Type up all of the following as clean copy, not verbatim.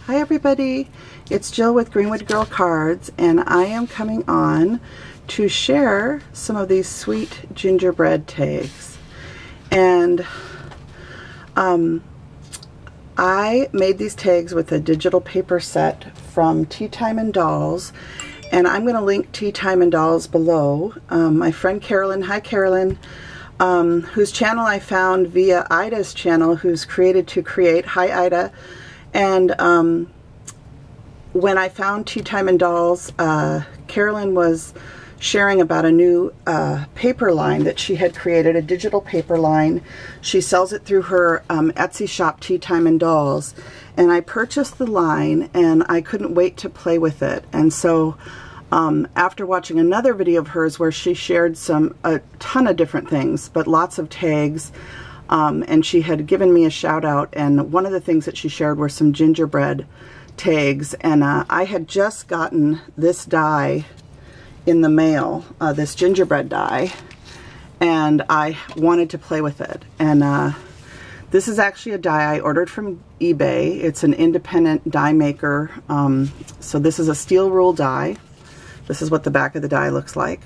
Hi everybody, it's Jill with Greenwood Girl Cards, and I am coming on to share some of these sweet gingerbread tags. And I made these tags with a digital paper set from Tea Time and Dolls, and I'm going to link Tea Time and Dolls below. My friend Carolyn, hi Carolyn, whose channel I found via Ida's channel, who's Created to Create. Hi Ida. And when I found Tea Time and Dolls, Carolyn was sharing about a new paper line that she had created, a digital paper line. She sells it through her Etsy shop, Tea Time and Dolls. And I purchased the line, and I couldn't wait to play with it. And so after watching another video of hers where she shared a ton of different things, but lots of tags, and she had given me a shout out, and one of the things that she shared were some gingerbread tags, and I had just gotten this die in the mail, this gingerbread die, and I wanted to play with it. And this is actually a die I ordered from eBay. It's an independent die maker, so this is a steel rule die. This is what the back of the die looks like,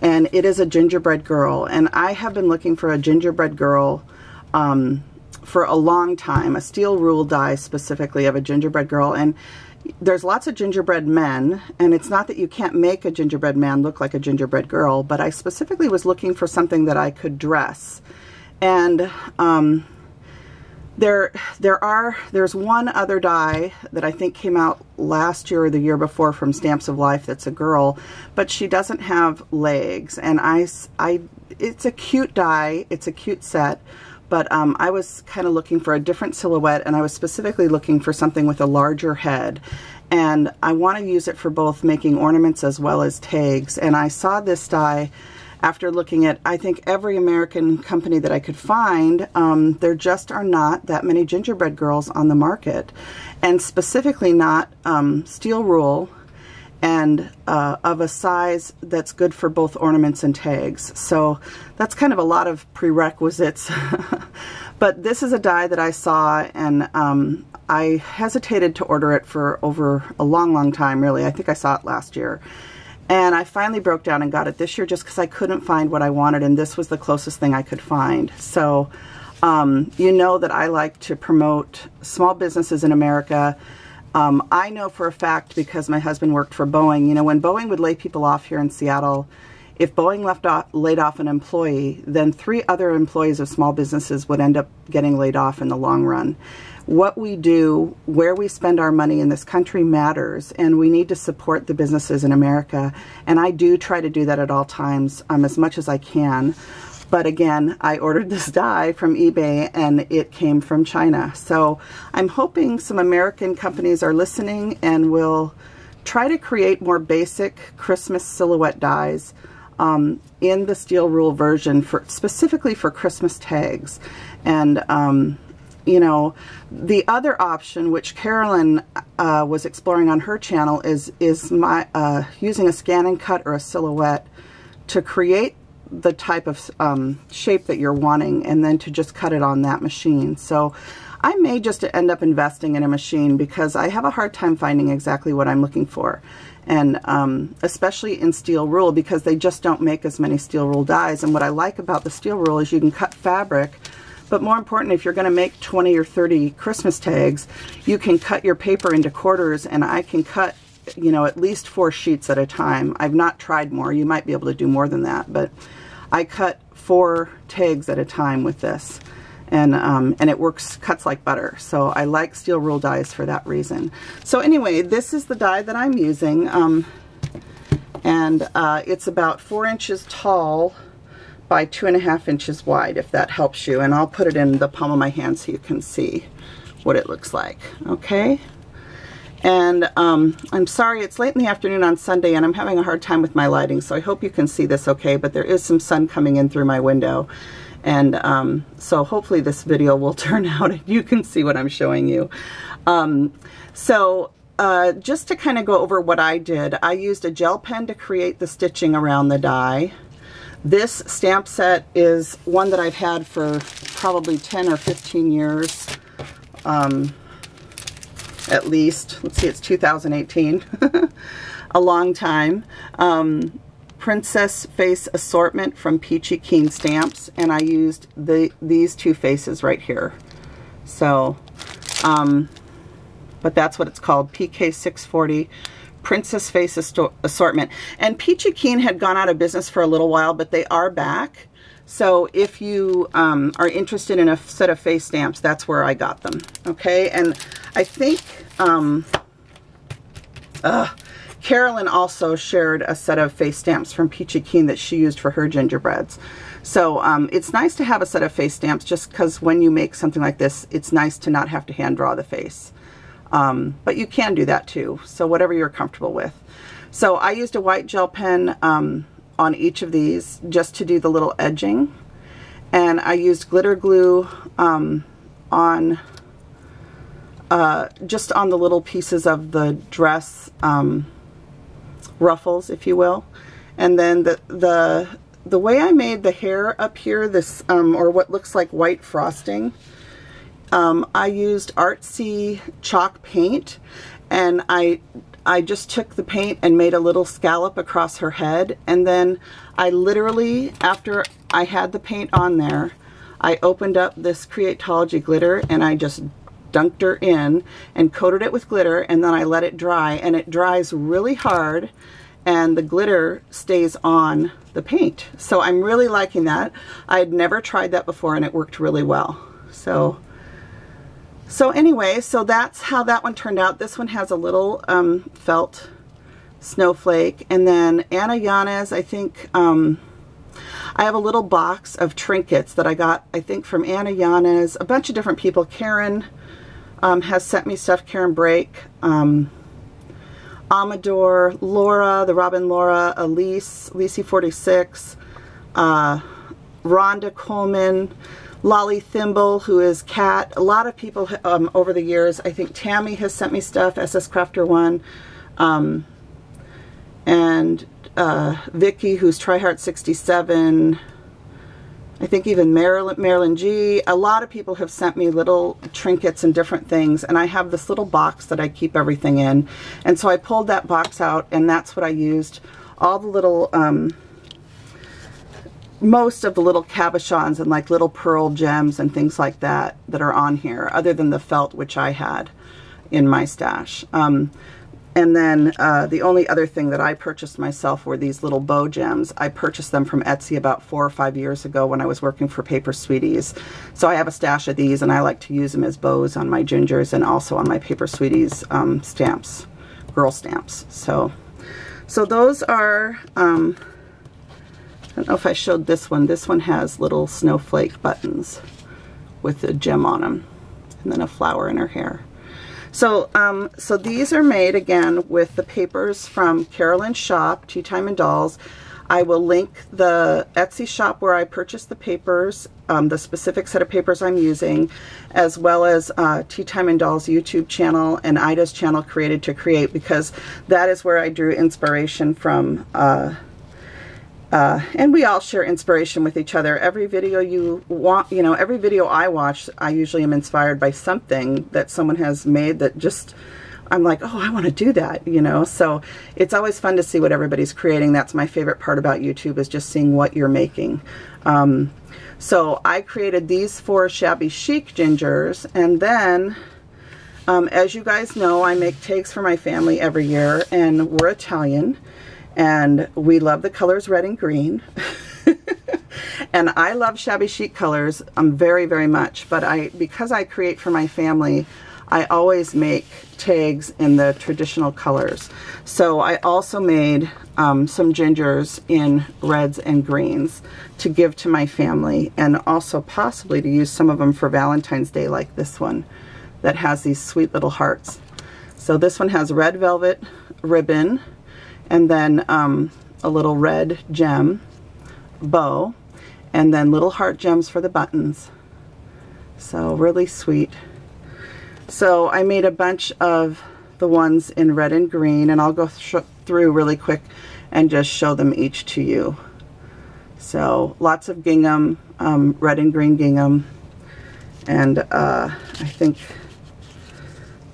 and it is a gingerbread girl, and I have been looking for a gingerbread girl for a long time, a steel rule die specifically of a gingerbread girl. And there's lots of gingerbread men, and it's not that you can't make a gingerbread man look like a gingerbread girl, but I specifically was looking for something that I could dress. And there's one other die that I think came out last year or the year before from Stamps of Life that's a girl, but she doesn't have legs. And it's a cute die, it's a cute set, but I was kind of looking for a different silhouette, and I was specifically looking for something with a larger head. And I want to use it for both making ornaments as well as tags. And I saw this die after looking at, I think, every American company that I could find. There just are not that many gingerbread girls on the market, and specifically not steel rule, and of a size that's good for both ornaments and tags. So that's kind of a lot of prerequisites. But this is a die that I saw, and I hesitated to order it for over a long time, really. I think I saw it last year. And I finally broke down and got it this year just because I couldn't find what I wanted, and this was the closest thing I could find. So you know that I like to promote small businesses in America. I know for a fact, because my husband worked for Boeing, you know, when Boeing would lay people off here in Seattle, if Boeing laid off an employee, then 3 other employees of small businesses would end up getting laid off in the long run. What we do, where we spend our money in this country matters, and we need to support the businesses in America. And I do try to do that at all times, as much as I can. But again, I ordered this die from eBay, and it came from China. So I'm hoping some American companies are listening and will try to create more basic Christmas silhouette dies in the steel rule version, specifically for Christmas tags. And you know, the other option, which Carolyn was exploring on her channel, is using a scan and cut or a silhouette to create the type of shape that you're wanting, and then to just cut it on that machine. So I may just end up investing in a machine, because I have a hard time finding exactly what I'm looking for. And especially in steel rule, because they just don't make as many steel rule dies. And what I like about the steel rule is you can cut fabric, but more important, if you're going to make 20 or 30 Christmas tags, you can cut your paper into quarters, and I can cut, you know, at least 4 sheets at a time. I've not tried more. You might be able to do more than that, but I cut 4 tags at a time with this, and it cuts like butter. So I like steel rule dies for that reason. So anyway, this is the die that I'm using, and it's about 4 inches tall by 2.5 inches wide, if that helps you. And I'll put it in the palm of my hand so you can see what it looks like. Okay. And I'm sorry, it's late in the afternoon on Sunday, and I'm having a hard time with my lighting, so I hope you can see this okay, but there is some sun coming in through my window. And so hopefully this video will turn out and you can see what I'm showing you. Just to kind of go over what I did, I used a gel pen to create the stitching around the die. This stamp set is one that I've had for probably 10 or 15 years. at least. Let's see, it's 2018. A long time. Princess Face Assortment from Peachy Keen Stamps, and I used these two faces right here. So, but that's what it's called, PK 640 Princess Face Assortment. And Peachy Keen had gone out of business for a little while, but they are back. So if you are interested in a set of face stamps, that's where I got them. Okay, and I think Carolyn also shared a set of face stamps from Peachy Keen that she used for her gingerbreads. So it's nice to have a set of face stamps, just because when you make something like this, it's nice to not have to hand draw the face. But you can do that too, so whatever you're comfortable with. So I used a white gel pen on each of these just to do the little edging, and I used glitter glue on just on the little pieces of the dress ruffles, if you will. And then the way I made the hair up here, this or what looks like white frosting, I used artsy chalk paint, and I just took the paint and made a little scallop across her head, and then I literally, after I had the paint on there, I opened up this Creatology glitter and I just dunked her in and coated it with glitter, and then I let it dry, and it dries really hard and the glitter stays on the paint. So I'm really liking that. I had never tried that before and it worked really well. So anyway, so that's how that one turned out. This one has a little felt snowflake, and then Anna Yanez, I think, I have a little box of trinkets that I got, I think, from Anna Yanez, a bunch of different people. Karen has sent me stuff, Karen Brake, Amador, Laura, the Robin Laura, Elise, Lacey46, Rhonda Coleman, Lolly Thimble, who is Cat. A lot of people over the years. I think Tammy has sent me stuff, SS Crafter 1, and Vicky, who's TryHeart67. I think even Marilyn G. A lot of people have sent me little trinkets and different things, and I have this little box that I keep everything in. And so I pulled that box out, and that's what I used. All the little most of the little cabochons and like little pearl gems and things like that that are on here, other than the felt, which I had in my stash. And then the only other thing that I purchased myself were these little bow gems. I purchased them from Etsy about 4 or 5 years ago when I was working for Paper Sweeties. So I have a stash of these, and I like to use them as bows on my gingers and also on my Paper Sweeties stamps, girl stamps. So those are, I don't know if I showed this one. This one has little snowflake buttons with a gem on them, and then a flower in her hair. So, so these are made again with the papers from Carolyn's shop, Tea Time and Dolls. I will link the Etsy shop where I purchased the papers, the specific set of papers I'm using, as well as Tea Time and Dolls YouTube channel and Ida's channel, Created to Create, because that is where I drew inspiration from. And we all share inspiration with each other. Every video you want, you know, every video I watch, I usually am inspired by something that someone has made that just, I'm like, oh, I want to do that, you know. So it's always fun to see what everybody's creating. That's my favorite part about YouTube, is just seeing what you're making. So I created these 4 shabby chic gingers, and then as you guys know, I make tags for my family every year, and we're Italian. And we love the colors red and green. And I love shabby chic colors very, very much. But because I create for my family, I always make tags in the traditional colors. So I also made some gingers in reds and greens to give to my family, and also possibly to use some of them for Valentine's Day, like this one that has these sweet little hearts. So this one has red velvet ribbon, and then a little red gem bow, and then little heart gems for the buttons. So really sweet. So I made a bunch of the ones in red and green, and I'll go through really quick and just show them each to you. So lots of gingham, red and green gingham, and I think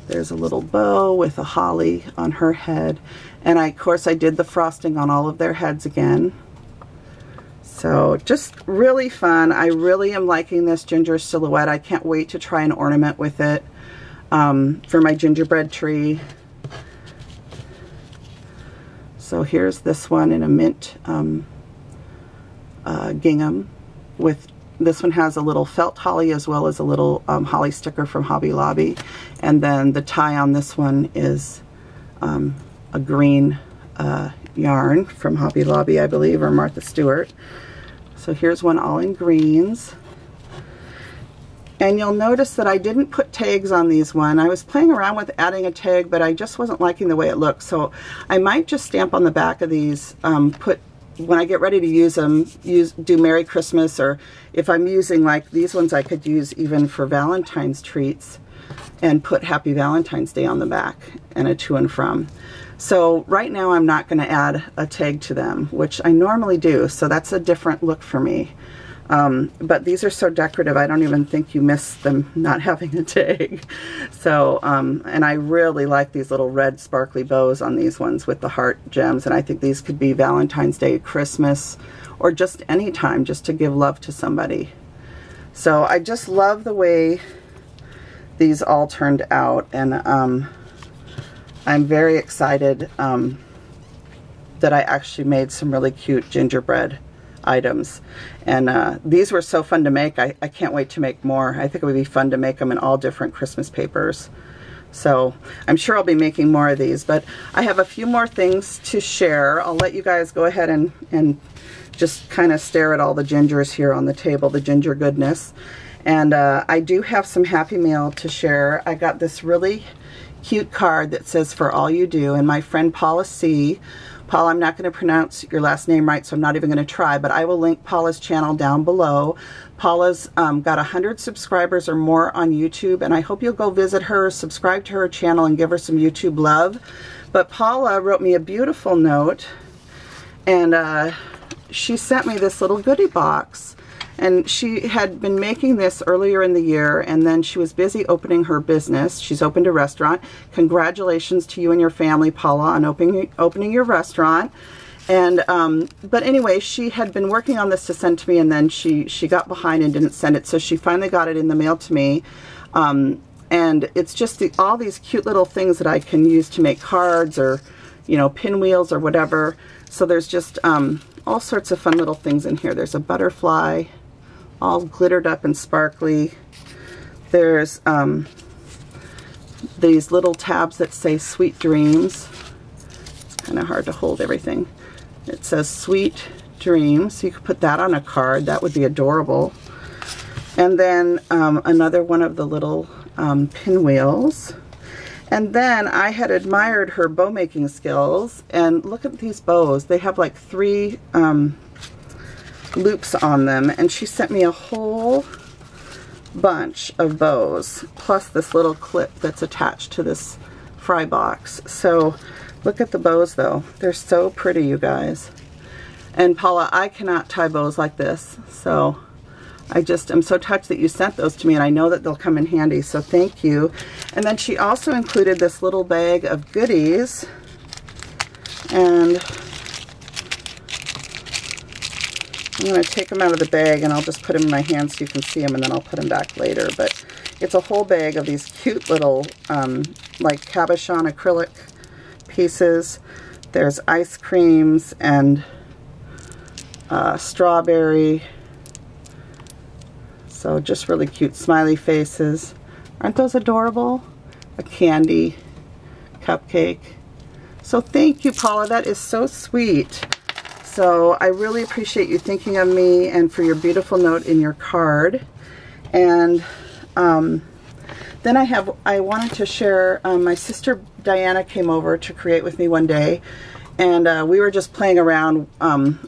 There's a little bow with a holly on her head. And of course I did the frosting on all of their heads again. So just really fun. I really am liking this ginger silhouette. I can't wait to try an ornament with it for my gingerbread tree. So here's this one in a mint gingham. With this one has a little felt holly as well as a little holly sticker from Hobby Lobby. And then the tie on this one is a green yarn from Hobby Lobby, I believe, or Martha Stewart. So here's one all in greens. And you'll notice that I didn't put tags on these one. I was playing around with adding a tag, but I just wasn't liking the way it looked. So I might just stamp on the back of these, put, when I get ready to use them, do Merry Christmas, or if I'm using like these ones I could use even for Valentine's treats, and put Happy Valentine's Day on the back and a to and from. So right now I'm not going to add a tag to them, which I normally do, so that's a different look for me. But these are so decorative, I don't even think you miss them not having a tag. So, and I really like these little red sparkly bows on these ones with the heart gems, and I think these could be Valentine's Day, Christmas, or just any time, just to give love to somebody. So I just love the way these all turned out, and I'm very excited that I actually made some really cute gingerbread items. And these were so fun to make. I can't wait to make more. I think it would be fun to make them in all different Christmas papers. So I'm sure I'll be making more of these, but I have a few more things to share. I'll let you guys go ahead and just kind of stare at all the gingers here on the table, the ginger goodness. And I do have some Happy Mail to share. I got this really cute card that says "For All You Do," and my friend Paula C. Paula, I'm not going to pronounce your last name right, so I'm not even going to try, but I will link Paula's channel down below. Paula's got 100 subscribers or more on YouTube, and I hope you'll go visit her, subscribe to her channel, and give her some YouTube love. But Paula wrote me a beautiful note, and she sent me this little goodie box. And she had been making this earlier in the year, and then she was busy opening her business. She's opened a restaurant. Congratulations to you and your family, Paula, on opening your restaurant. And but anyway, she had been working on this to send to me, and then she got behind and didn't send it. So she finally got it in the mail to me. And it's just all these cute little things that I can use to make cards, or, you know, pinwheels or whatever. So there's just all sorts of fun little things in here. There's a butterfly, all glittered up and sparkly. There's these little tabs that say "Sweet Dreams." It's kind of hard to hold everything. It says "Sweet Dreams." So you could put that on a card. That would be adorable. And then another one of the little pinwheels. And then I had admired her bow making skills, and look at these bows. They have like 3 loops on them, and she sent me a whole bunch of bows, plus this little clip that's attached to this fry box. So look at the bows though. They're so pretty, you guys. And Paula, I cannot tie bows like this, so I just am so touched that you sent those to me, and I know that they'll come in handy, so thank you. And then she also included this little bag of goodies, and I'm going to take them out of the bag, and I'll just put them in my hand so you can see them, and then I'll put them back later. But it's a whole bag of these cute little like cabochon acrylic pieces. There's ice creams and strawberry. So just really cute smiley faces. Aren't those adorable? A candy cupcake. So thank you, Paula. That is so sweet. So I really appreciate you thinking of me and for your beautiful note in your card. And then I wanted to share, my sister Diana came over to create with me one day, and we were just playing around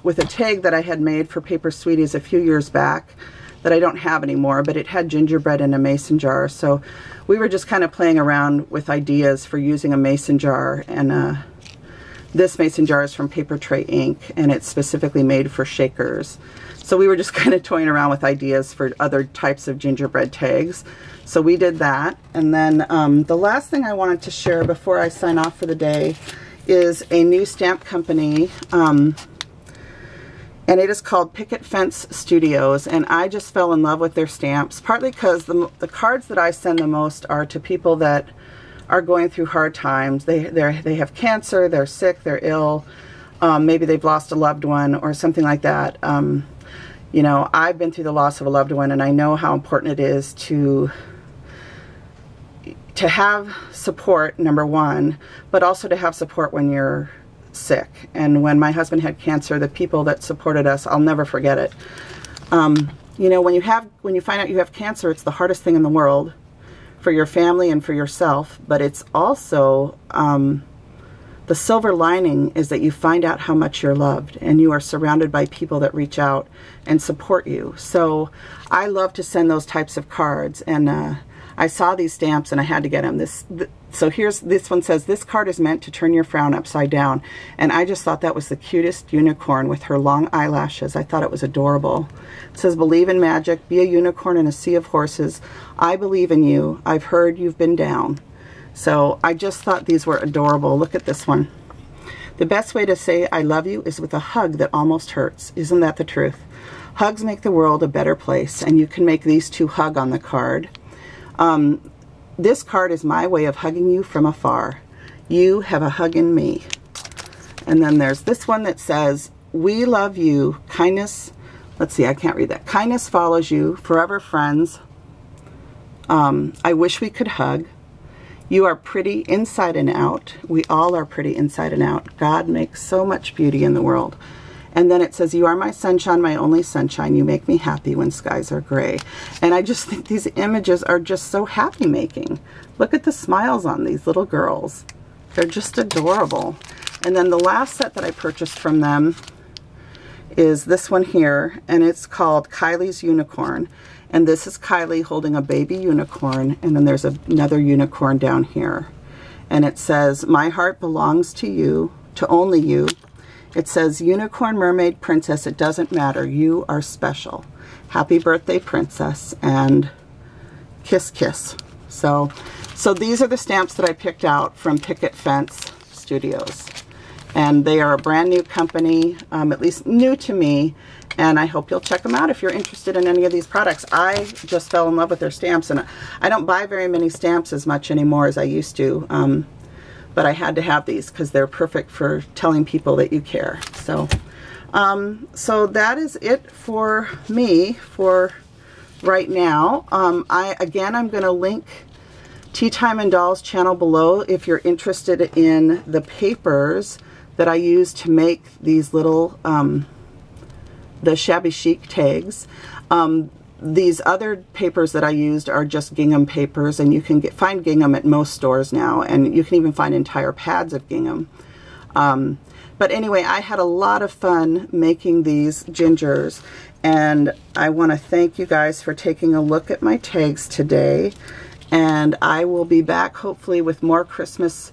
with a tag that I had made for Paper Sweeties a few years back that I don't have anymore, but it had gingerbread in a mason jar. So we were just kind of playing around with ideas for using a mason jar, and this mason jar is from Paper Tray Ink, and it's specifically made for shakers. So we were just kind of toying around with ideas for other types of gingerbread tags. So we did that. And then the last thing I wanted to share before I sign off for the day is a new stamp company. And it is called Picket Fence Studios, and I just fell in love with their stamps, partly because the cards that I send the most are to people that are going through hard times. They have cancer, they're sick, they're ill, maybe they've lost a loved one or something like that. You know, I've been through the loss of a loved one, and I know how important it is to have support, number one, but also to have support when you're sick. And when my husband had cancer, the people that supported us, I'll never forget it. You know, when you find out you have cancer, it's the hardest thing in the world for your family and for yourself, but it's also the silver lining is that you find out how much you're loved, and you are surrounded by people that reach out and support you. So I love to send those types of cards, and I saw these stamps and I had to get them. So here's, this one says, "This card is meant to turn your frown upside down." And I just thought that was the cutest unicorn with her long eyelashes. I thought it was adorable. It says, "Believe in magic, be a unicorn in a sea of horses. I believe in you. I've heard you've been down." So I just thought these were adorable. Look at this one. "The best way to say I love you is with a hug that almost hurts. Isn't that the truth? Hugs make the world a better place." And you can make these two hug on the card. This card is my way of hugging you from afar. You have a hug in me. And then there's this one that says, "We love you. Kindness," let's see, I can't read that. "Kindness follows you. Forever friends. I wish we could hug. You are pretty inside and out. We all are pretty inside and out. God makes so much beauty in the world." And then it says, "You are my sunshine, my only sunshine. You make me happy when skies are gray." And I just think these images are just so happy making. Look at the smiles on these little girls. They're just adorable. And then the last set that I purchased from them is this one here, and it's called Kylie's Unicorn. And this is Kylie holding a baby unicorn, and then there's another unicorn down here. And it says, "My heart belongs to you, to only you. It says, unicorn, mermaid, princess, it doesn't matter. You are special. Happy birthday, princess," and kiss, kiss. So these are the stamps that I picked out from Picket Fence Studios. And they are a brand new company, at least new to me, and I hope you'll check them out if you're interested in any of these products. I just fell in love with their stamps, and I don't buy very many stamps as much anymore as I used to. But I had to have these because they're perfect for telling people that you care. So that is it for me for right now. I'm going to link Tea Time and Dolls channel below if you're interested in the papers that I use to make these little, the shabby chic tags. These other papers that I used are just gingham papers, and you can find gingham at most stores now, and you can even find entire pads of gingham. But anyway, I had a lot of fun making these gingers, and I want to thank you guys for taking a look at my tags today. And I will be back hopefully with more Christmas.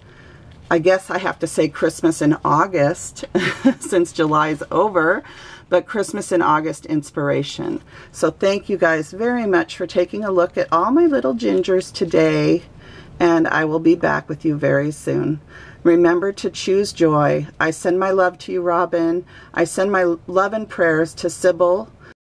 I guess I have to say Christmas in August since July's over. But Christmas in August inspiration. So thank you guys very much for taking a look at all my little gingers today, and I will be back with you very soon. Remember to choose joy. I send my love to you, Robin. I send my love and prayers to Sybil,